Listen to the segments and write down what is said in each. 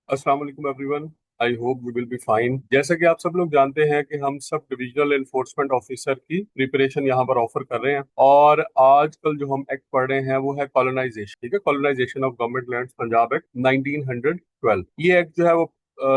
अस्सलाम वालेकुम everyone. I hope you will be fine. जैसा कि आप सब लोग जानते हैं कि हम सब डिविजनल एनफोर्समेंट ऑफिसर की प्रिपरेशन यहाँ पर ऑफर कर रहे हैं और आजकल जो हम एक्ट पढ़ रहे हैं वो है कॉलोनाइजेशन। ठीक है, colonisation of government lands Punjab act 1912। ये एक्ट जो है वो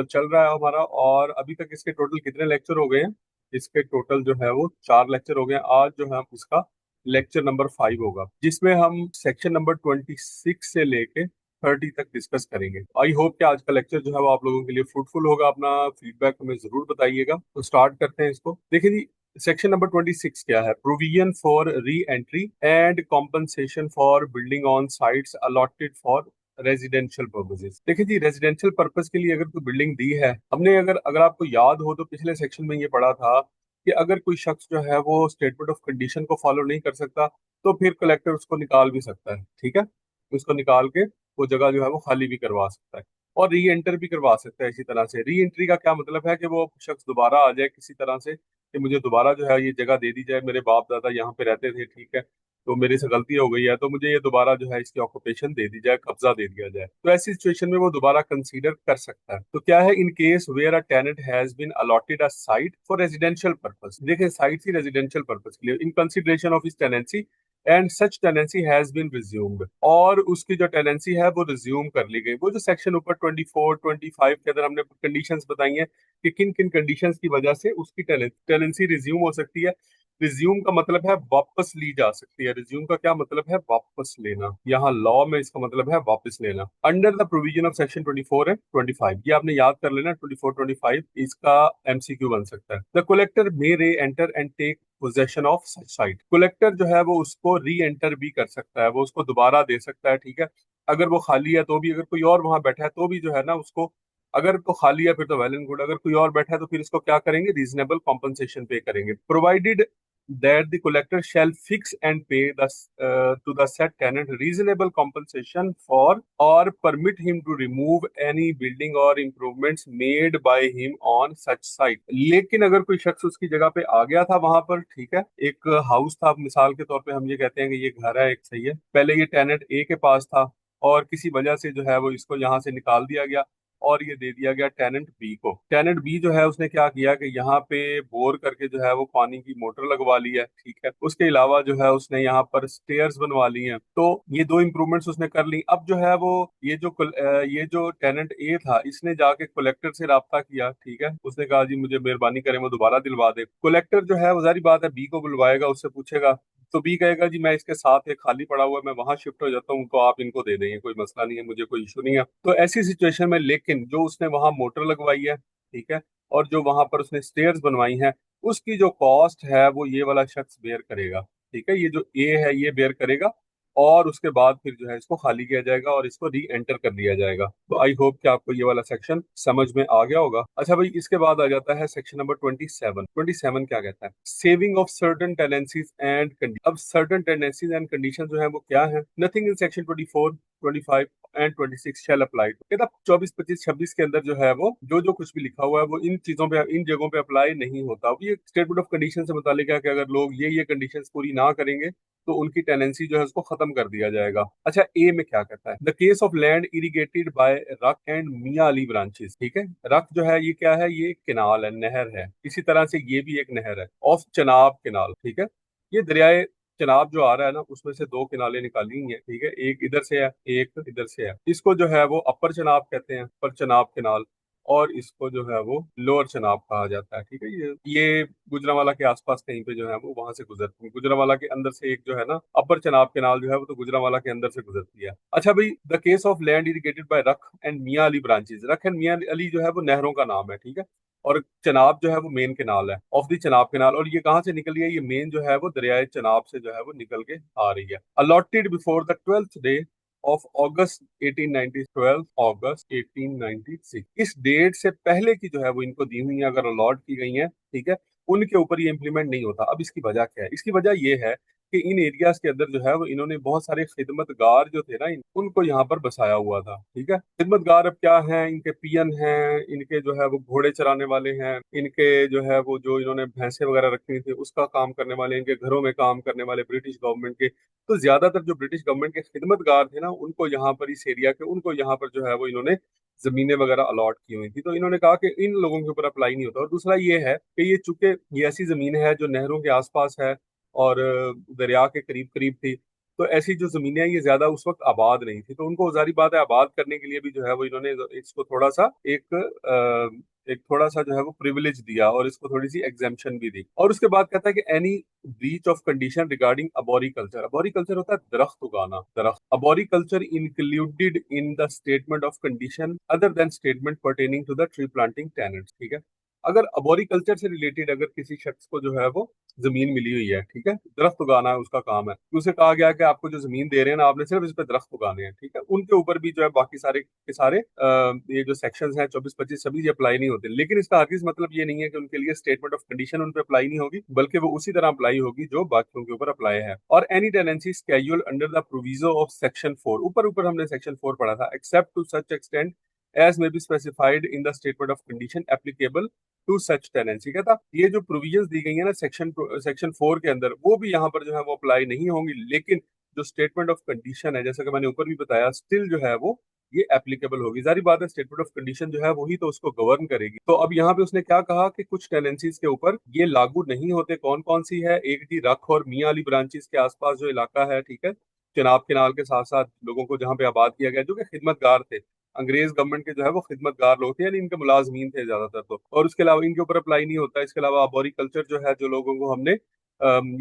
चल रहा है हमारा, और अभी तक इसके टोटल कितने लेक्चर हो गए हैं? इसके टोटल जो है वो 4 लेक्चर हो गए हैं। आज जो है इसका लेक्चर नंबर 5 होगा, जिसमें हम सेक्शन नंबर 26 से लेके 30 तक डिस्कस करेंगे। आई होप कि आज का लेक्चर जो है वो आप लोगों के लिए फ्रूटफुल होगा। अपना फीडबैक हमें जरूर बताइएगा। तो स्टार्ट करते हैं इसको। देखिए जी, सेक्शन नंबर 26 क्या है? Provision for re entry and compensation for building on sites allotted for residential purposes. देखिए जी, रेजिडेंशियल पर्पस के लिए अगर कोई बिल्डिंग दी है हमने, अगर अगर आपको याद हो तो पिछले सेक्शन में ये पढ़ा था कि अगर कोई शख्स जो है वो स्टेटमेंट ऑफ कंडीशन को फॉलो नहीं कर सकता तो फिर कलेक्टर उसको निकाल भी सकता है। ठीक है, उसको निकाल के वो जगह जो है वो खाली भी करवा सकता है और री एंटर भी करवा सकता है। इसी तरह से री एंट्री का क्या मतलब है कि वो शख्स दोबारा आ जाए किसी तरह से, कि मुझे दोबारा जो है ये जगह दे दी जाए, मेरे बाप दादा यहाँ पे रहते थे, ठीक है, तो मेरे से गलती हो गई है तो मुझे ये दोबारा जो है इसकी ऑक्यूपेशन दे दी जाए, कब्जा दे दिया जाए। तो ऐसी सिचुएशन में वो दोबारा कंसीडर कर सकता है। तो क्या है, in case where a tenant has been allotted a site for residential purpose. देखिए, साइट ही रेजिडेंशियल पर्पस के लिए, इन कंसिडरेशन ऑफ इस tenancy and such tenancy has been resumed, और उसकी जो टेनेंसी है वो रिज्यूम कर ली गई। वो जो सेक्शन ऊपर 24 25 के अंदर हमने कंडीशंस बताई हैं कि किन किन कंडीशंस की वजह से उसकी टेनेंसी रिज्यूम हो सकती है। रिज्यूम का मतलब है वापस ली जा सकती है। रिज्यूम का क्या मतलब है? वापस लेना। यहाँ लॉ में इसका मतलब है वापस लेना। Under the provision of section 24 and 25, ये आपने याद कर लेना। 24 25 इसका एमसीक्यू बन सकता है। The collector may re enter and take possession of such site. Collector जो है वो उसको री एंटर भी कर सकता है, वो उसको दोबारा दे सकता है। ठीक है, अगर वो खाली है तो भी, अगर कोई और वहां बैठा है तो भी जो है ना उसको, अगर तो खाली है फिर तो वेल एंड गुड, अगर कोई और बैठा है तो फिर इसको क्या करेंगे? रीजनेबल कॉम्पनसेशन पे करेंगे। Provided that the collector shall fix and pay to the said tenant reasonable compensation for or permit him to remove any building or improvements made by him on such site। लेकिन अगर कोई शख्स उसकी जगह पे आ गया था वहां पर, ठीक है, एक हाउस था, मिसाल के तौर पे हम ये कहते हैं कि ये घर है एक, सही है, पहले ये टेनेंट ए के पास था और किसी वजह से जो है वो इसको यहाँ से निकाल दिया गया और ये दे दिया गया टेनेंट बी को। टेनेंट बी जो है उसने क्या किया कि यहाँ पे बोर करके जो है वो पानी की मोटर लगवा ली है। ठीक है, उसके अलावा जो है उसने यहाँ पर स्टेयर्स बनवा ली हैं। तो ये दो इंप्रूवमेंट्स उसने कर ली। अब जो है वो ये जो टेनेंट ए था इसने जाके कलेक्टर से राब्ता किया। ठीक है, उसने कहा जी मुझे मेहरबानी करें वो दोबारा दिलवा दे। कलेक्टर जो है वो जारी बात है बी को बुलवाएगा, उससे पूछेगा, तो बी कहेगा जी मैं इसके साथ एक खाली पड़ा हुआ है, मैं वहां शिफ्ट हो जाता हूँ, तो आप इनको दे देंगे, कोई मसला नहीं है, मुझे कोई इशू नहीं है। तो ऐसी सिचुएशन में लेकिन जो उसने वहां मोटर लगवाई है, ठीक है, और जो वहां पर उसने स्टेयर्स बनवाई हैं, उसकी जो कॉस्ट है वो ये वाला शख्स बेयर करेगा। ठीक है, ये जो ए है ये बेयर करेगा और उसके बाद फिर जो है इसको खाली किया जाएगा और इसको री एंटर कर लिया जाएगा। तो आई होप कि आपको ये वाला सेक्शन समझ में आ गया होगा। अच्छा भाई, इसके बाद आ जाता है सेक्शन नंबर 27। 27 क्या कहता है? Saving of certain tenancies and condition. अब सर्टन टेनेंसीज एंड कंडीशन जो है वो क्या है? Nothing in section 24 25 and 26 shall apply. कहता 24 25 26 के अंदर जो है वो जो कुछ भी लिखा हुआ है वो इन चीजों पे, इन जगहों पे अप्लाई नहीं होता। ये स्टेटमेंट ऑफ कंडीशन से मुतालिक है कि अगर लोग ये कंडीशंस पूरी ना करेंगे तो उनकी टेनेंसी जो है उसको खत्म कर दिया जाएगा। अच्छा, ए में क्या कहता है? The case of land irrigated by Rakh and Mian Ali branches. ठीक है, रक जो है ये क्या है? ये किनाल है, नहर है। इसी तरह से ये भी एक नहर है, ऑफ चनाब किनाल। ठीक है, ये दरियाए चनाब जो आ रहा है ना उसमें से दो किनाले निकाली हुई हैं। ठीक है, एक इधर से है एक इधर से है। इसको जो है वो अपर चनाब कहते हैं, अपर चनाब किनाल, और इसको जो है वो लोअर चनाब कहा जाता है। ठीक है, ये गुजरांवाला के आसपास कहीं पे जो है वो वहां से गुजरती है। गुजरांवाला के अंदर से एक जो है ना अपर चनाब केनाल जो है वो तो गुजरांवाला के अंदर से गुजरती है। अच्छा भाई, the case of land irrigated by Rakh and Mian Ali branches. Rakh and Mian Ali जो है वो नहरों का नाम है। ठीक है, और चनाब जो है वो मेन केनाल है, ऑफ द चनाब केनाल। और ये कहाँ से निकली है? ये मेन जो है वो दरियाए चनाब से जो है वो निकल के आ रही है। Allotted before the 12th day of अगस्त 1890, 12 अगस्त 1896। इस डेट से पहले की जो है वो इनको दी हुई है, अगर अलॉट की गई है, ठीक है, उनके ऊपर ये इंप्लीमेंट नहीं होता। अब इसकी वजह क्या है? इसकी वजह ये है कि इन एरियाज के अंदर जो है वो इन्होंने बहुत सारे खिदमतगार जो थे ना उनको यहाँ पर बसाया हुआ था। ठीक है, खिदमतगार अब क्या हैं, इनके पियन हैं, इनके जो है वो घोड़े चराने वाले हैं, इनके जो है वो जो इन्होंने भैंसे वगैरह रखी हुई थी उसका काम करने वाले, इनके घरों में काम करने वाले ब्रिटिश गवर्नमेंट के। तो ज्यादातर जो ब्रिटिश गवर्नमेंट के खिदमतगार थे ना उनको यहाँ पर इस एरिया के उनको यहाँ पर जो है वो इन्होंने जमीनें वगैरह अलॉट की हुई थी। तो इन्होंने कहा कि इन लोगों के ऊपर अप्लाई नहीं होता। और दूसरा ये है कि ये चूंकि ये ऐसी जमीन है जो नहरों के आसपास है और दरिया के करीब करीब थी, तो ऐसी जो जमीनें हैं ये ज्यादा उस वक्त आबाद नहीं थी। तो उनको जारी बात है आबाद करने के लिए भी जो है वो इन्होंने इसको थोड़ा सा एक थोड़ा सा जो है वो प्रिविलेज दिया और इसको थोड़ी सी एग्जेम्पशन भी दी। और उसके बाद कहता है कि any breach of condition regarding arboriculture, arboriculture होता है दरख्त उगाना, दरख्त, arboriculture included in the statement of condition other than statement pertaining to the tree planting tenants. ठीक है, अगर अबोरिकल्चर से रिलेटेड अगर किसी शख्स को जो है वो जमीन मिली हुई है, ठीक है, दरख्त उगाना है उसका काम है, तो उसे कहा गया कि आपको जो जमीन दे रहे हैं ना आपने सिर्फ इस पे दरख्त उगाने हैं, ठीक है, उनके ऊपर भी जो है बाकी सारे के सारे ये जो सेक्शंस हैं 24, 25, सभी ये अप्लाई नहीं होते। लेकिन इसका हरगिज मतलब ये नहीं है कि उनके लिए स्टेटमेंट ऑफ कंडीशन उन पे अप्लाई नहीं होगी, बल्कि वो उसी तरह अप्लाई होगी जो बाकियों के ऊपर अप्लाई है। और any tenancy schedule under the proviso of section 4, ऊपर ऊपर हमने सेक्शन 4 पढ़ा था, except to such extent as may be specified in the statement of condition applicable to such tenancy. कहता ये जो प्रोविजंस दी गई है ना सेक्शन 4 के अंदर वो भी यहाँ पर जो है वो अप्लाई नहीं होंगी, लेकिन जो स्टेटमेंट ऑफ कंडीशन है जैसा कि मैंने ऊपर भी बताया स्टिल जो है वो ये एप्लीकेबल होगी। जारी बात है स्टेटमेंट ऑफ कंडीशन जो है वही तो उसको गवर्न करेगी। तो अब यहाँ पे उसने क्या कहा कि कुछ टेनेंसीज के ऊपर ये लागू नहीं होते। कौन कौन सी है? एक थी रख और मियां अली ब्रांचेस के आसपास जो इलाका है, ठीक है, चिनाब केनाल के साथ साथ लोगों को जहाँ पे आबाद किया गया जो कि खिदमतगार थे, अंग्रेज गवर्नमेंट के जो है वो खिदमतगार लोग थे, यानी इनके मुलाजमीन थे ज्यादातर। तो और उसके अलावा इनके ऊपर अप्लाई नहीं होता। इसके अलावा अबोरी कल्चर जो है जो लोगों को हमने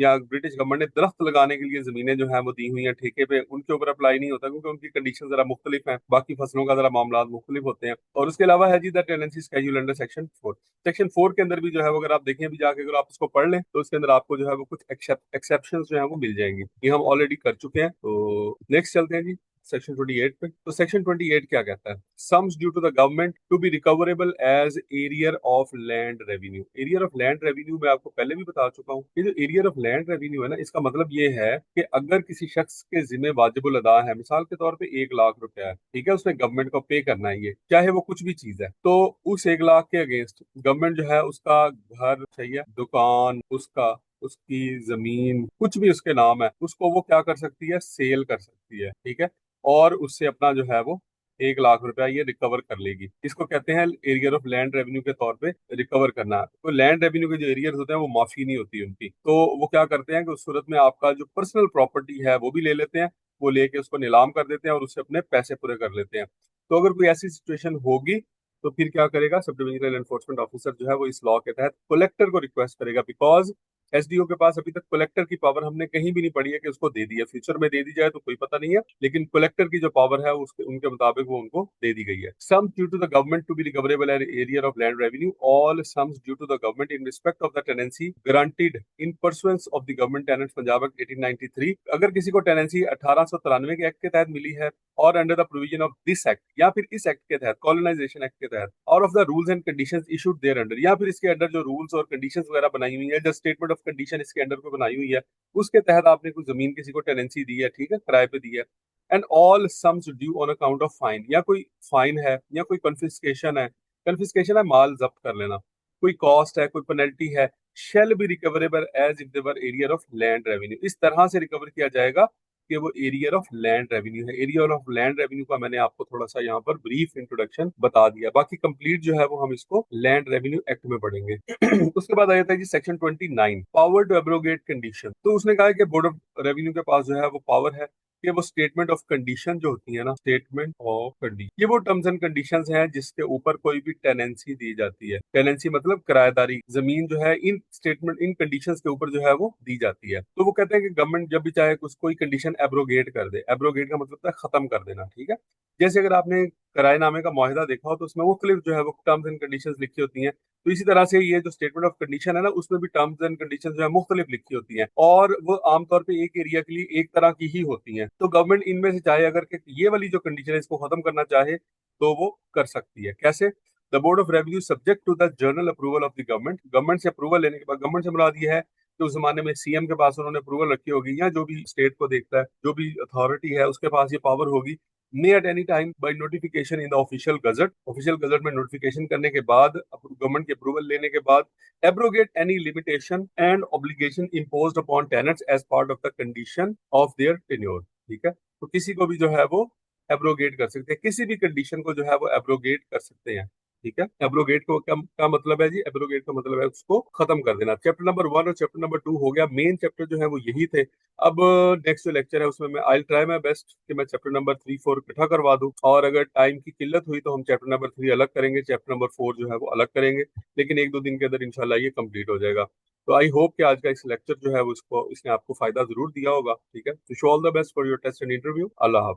या ब्रिटिश गवर्नमेंट ने दरख्त लगाने के लिए जमीनें जो है वो दी हुई हैं ठेके पे, उनके ऊपर अप्लाई नहीं होता क्योंकि उनकी कंडीशन जरा मुख्तलिफ है, बाकी फसलों का जरा मामला मुख्तलिफ होते हैं। और उसके अलावा है जी the tenancy schedule under section 4। Section 4 के अंदर भी जो है वो अगर आप देखें अभी जाके अगर आप उसको पढ़ लें तो उसके अंदर आपको जो है वो कुछ एक्सेप्शन जो है वो मिल जाएंगी। ये हम ऑलरेडी कर चुके हैं। तो नेक्स्ट चलते हैं जी सेक्शन 28 पे। तो सेक्शन 28 क्या कहता है? Sums due to the government to be recoverable as arrear of land revenue. Arrear of land revenue मैं आपको पहले भी बता चुका हूँ। ये जो एरियर ऑफ लैंड रेवेन्यू है ना, इसका मतलब ये है कि अगर किसी शख्स के जिम्मे वाजिबुल अदा है, मिसाल के तौर पे 1 लाख रुपया है, ठीक है, उसने गवर्नमेंट को पे करना है, ये चाहे वो कुछ भी चीज है, तो उस 1 लाख के अगेंस्ट गवर्नमेंट जो है उसका घर चाहिए, दुकान, उसकी जमीन, कुछ भी उसके नाम है, उसको वो क्या कर सकती है? सेल कर सकती है, ठीक है, और उससे अपना जो है वो 1 लाख रुपया ये रिकवर कर लेगी। इसको कहते हैं एरियर ऑफ लैंड रेवेन्यू के तौर पे रिकवर करना। तो लैंड रेवेन्यू के जो एरियर होते हैं वो माफी नहीं होती उनकी। तो वो क्या करते हैं कि उस सूरत में आपका जो पर्सनल प्रॉपर्टी है वो भी ले लेते हैं, वो लेके उसको नीलाम कर देते हैं और उससे अपने पैसे पूरे कर लेते हैं। तो अगर कोई ऐसी सिचुएशन होगी तो फिर क्या करेगा? सब डिविजनल एनफोर्समेंट ऑफिसर जो है वो इस लॉ के तहत कलेक्टर को रिक्वेस्ट करेगा, बिकॉज एसडीओ के पास अभी तक कलेक्टर की पावर हमने कहीं भी नहीं पढ़ी है कि उसको दे दी है। फ्यूचर में दे दी जाए तो कोई पता नहीं है, लेकिन कलेक्टर की जो पावर है उसके उनके मुताबिक वो उनको दे दी गई है। Sums due to the government to be recoverable at arrear of land revenue, all sums due to the government in respect of the tenancy granted in pursuance of the government tenants Punjab act 1893। अगर किसी को tenancy 1893 के act के तहत मिली है और under the provision of this act या फिर इस एक्ट के तहत, कॉलोनाइजेशन एक्ट के तहत, और of the rules and conditions issued thereunder, या फिर इसके अंडर जो रूल्स और कंडीशंस वगैरह बनाई हुई है, जो स्टेटमेंट ऑफ कंडीशन इसके अंडर को बनाई हुई है, उसके तहत आपने कोई जमीन किसी को टेनेंसी दी है, ठीक है, किराए पे दी है, and all sums due on account of fine, या कोई फाइन है या कोई कन्फिस्केशन है, कन्फिस्केशन है माल जब्त कर लेना, कोई कॉस्ट है, कोई पेनल्टी है, shall be recoverable as if they were arrear of land revenue. इस तरह से रिकवर किया जाएगा कि वो एरियर ऑफ लैंड रेवेन्यू है। एरियर ऑफ लैंड रेवेन्यू का मैंने आपको थोड़ा सा यहाँ पर ब्रीफ इंट्रोडक्शन बता दिया, बाकी कंप्लीट जो है वो हम इसको लैंड रेवेन्यू एक्ट में पढ़ेंगे। उसके बाद आ जाता है जी section 29, power to abrogate condition. तो उसने कहा है कि बोर्ड ऑफ रेवेन्यू के पास जो है वो पावर है कि वो स्टेटमेंट ऑफ कंडीशन जो होती है ना, स्टेटमेंट ऑफ कंडीशन, ये वो टर्म्स एंड कंडीशंस हैं जिसके ऊपर कोई भी टेनेंसी दी जाती है। टेनेंसी मतलब किराएदारी, जमीन जो है इन स्टेटमेंट इन कंडीशंस के ऊपर जो है वो दी जाती है। तो वो कहते हैं कि गवर्नमेंट जब भी चाहे कुछ कोई कंडीशन एब्रोगेट कर दे, एब्रोगेट का मतलब है खत्म कर देना, ठीक है। जैसे अगर आपने किराएनामे का मुआहिदा देखा हो तो उसमें मुख्तलिफ जो है वो टर्म्स एंड कंडीशंस लिखी होती हैं। तो इसी तरह से ये जो स्टेटमेंट ऑफ कंडीशन है ना, उसमें भी टर्म्स एंड कंडीशंस जो है मुख्तलिफ लिखी होती हैं और वो आमतौर पे एक एरिया के लिए एक तरह की ही होती हैं। तो गवर्नमेंट इनमें से चाहे अगर कि ये वाली जो कंडीशन है इसको खत्म करना चाहे तो वो कर सकती है। कैसे? The board of revenue subject to the general approval of the government, government से अप्रूवल लेने के बाद, गवर्नमेंट से मुराद ये है कि उस जमाने में सीएम के पास उन्होंने अप्रूवल रखी होगी, या जो भी स्टेट को देखता है, जो भी अथॉरिटी है उसके पास ये पावर होगी, may at any time by notification in the official gazette में नोटिफिकेशन करने के बाद, गवर्नमेंट की अप्रूवल लेने के बाद, abrogate any limitation and obligation imposed upon tenants as part of the condition of their tenure. ठीक है, तो किसी को भी जो है वो एब्रोगेट कर सकते हैं, किसी भी कंडीशन को जो है वो एब्रोगेट कर सकते हैं। ठीक है, एब्रोगेट को क्या मतलब है जी? एब्रोगेट का मतलब है उसको खत्म कर देना। चैप्टर नंबर 1 और चैप्टर नंबर 2 हो गया, मेन चैप्टर जो है वो यही थे। अब नेक्स्ट जो लेक्चर है उसमें मैं आई ट्राई माई बेस्ट कि मैं चैप्टर नंबर 3 4 इकट्ठा करवा दूं, और अगर टाइम की किल्लत हुई तो हम चैप्टर नंबर 3 अलग करेंगे, चैप्टर नंबर 4 जो है वो अलग करेंगे, लेकिन 1 2 दिन के अंदर इंशाल्लाह ये कंप्लीट हो जाएगा। तो आई होप कि आज का इस लेक्चर जो है वो इसने आपको फायदा जरूर दिया होगा। ठीक है, तो show all the best for your test and interview. अल्लाह हाफ़िज़।